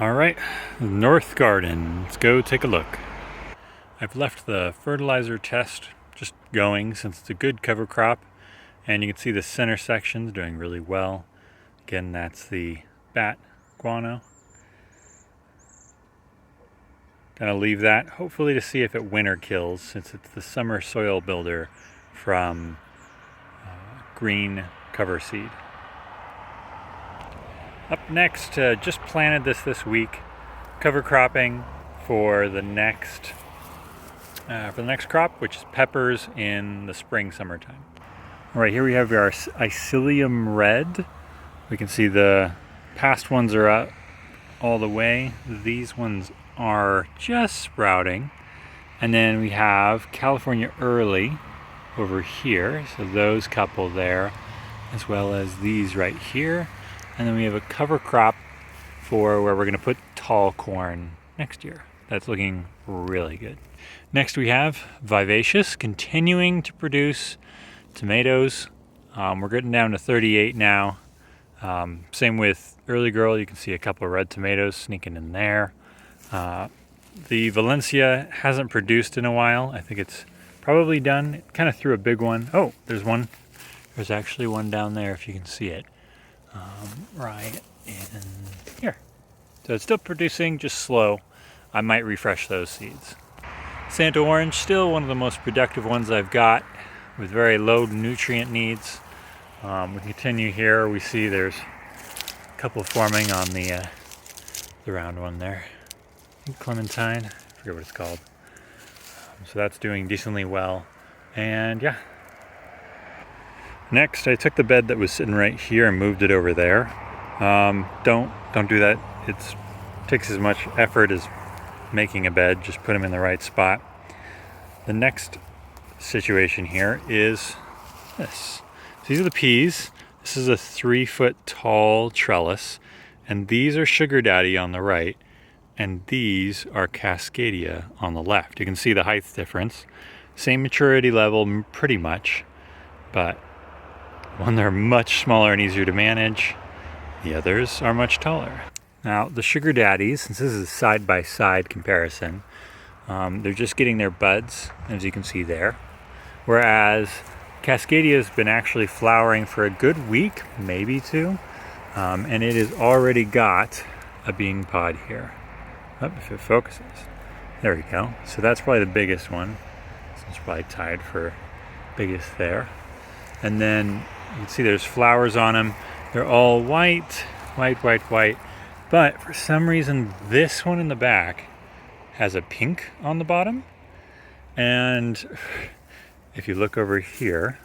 All right, North Garden, let's go take a look. I've left the fertilizer test just going since it's a good cover crop, and you can see the center section's doing really well. Again, that's the bat guano. Gonna leave that, hopefully to see if it winter kills, since it's the summer soil builder from green cover seed. Up next, just planted this week, cover cropping for the next crop, which is peppers in the spring, summertime. All right, here we have our Icilium red. We can see the past ones are up all the way. These ones are just sprouting. And then we have California early over here. So those couple there, as well as these right here. And then we have a cover crop for where we're going to put tall corn next year. That's looking really good. Next we have Vivacious continuing to produce tomatoes. We're getting down to 38 now. Same with Early Girl. You can see a couple of red tomatoes sneaking in there. The Valencia hasn't produced in a while. I think it's probably done. It kind of threw a big one. Oh, there's one. There's actually one down there if you can see it. Right in here. So it's still producing, just slow. I might refresh those seeds. Santa Orange, still one of the most productive ones I've got, with very low nutrient needs. We continue here. We see there's a couple forming on the round one there. Clementine, I forget what it's called. So that's doing decently well. And yeah. Next, I took the bed that was sitting right here and moved it over there. Don't do that. It takes as much effort as making a bed. Just put them in the right spot. The next situation here is this. These are the peas. This is a 3-foot tall trellis, and these are Sugar Daddy on the right, and these are Cascadia on the left. You can see the height difference. Same maturity level, pretty much, but one, they're much smaller and easier to manage. The others are much taller. Now, the Sugar Daddies, since this is a side-by-side comparison, they're just getting their buds, as you can see there. Whereas Cascadia has been actually flowering for a good week, maybe two, and it has already got a bean pod here. Oh, if it focuses. There we go. So that's probably the biggest one. So it's probably tied for biggest there. And then you can see there's flowers on them. They're all white, white, white, white. But for some reason, this one in the back has a pink on the bottom. And if you look over here,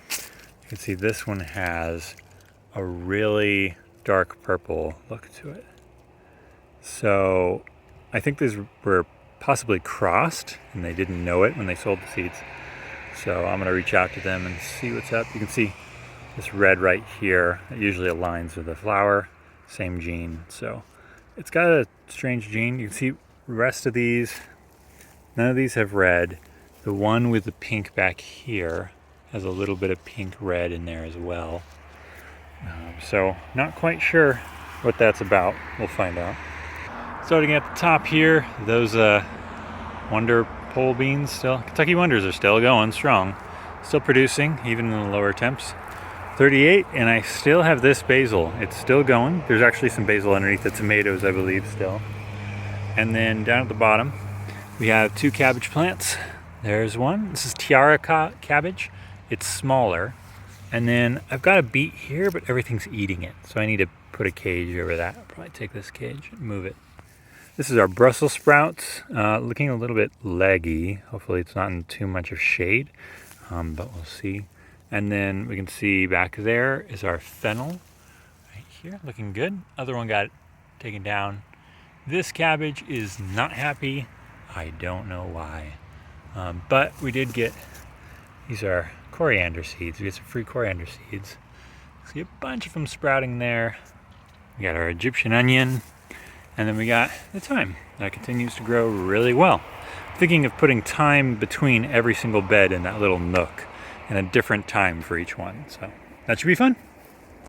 you can see this one has a really dark purple look to it. So I think these were possibly crossed and they didn't know it when they sold the seeds. So I'm going to reach out to them and see what's up. You can see this red right here. It usually aligns with the flower. Same gene. So it's got a strange gene. You can see the rest of these. None of these have red. The one with the pink back here has a little bit of pink red in there as well. So not quite sure what that's about. We'll find out. Starting at the top here, those Wonder pole beans still. Kentucky Wonders are still going strong. Still producing, even in the lower temps. 38, and I still have this basil. It's still going. There's actually some basil underneath the tomatoes, I believe, still. And then down at the bottom, we have 2 cabbage plants. There's one. This is Tiara cabbage. It's smaller. And then I've got a beet here, but everything's eating it. So I need to put a cage over that. I'll probably take this cage and move it. This is our Brussels sprouts, looking a little bit leggy. Hopefully it's not in too much of shade, but we'll see. And then we can see back there is our fennel right here, looking good. Other one got taken down. This cabbage is not happy. I don't know why. But we did get, these are coriander seeds. We get some free coriander seeds. See a bunch of them sprouting there. We got our Egyptian onion. And then we got the thyme that continues to grow really well. Thinking of putting thyme between every single bed in that little nook and a different time for each one. So that should be fun.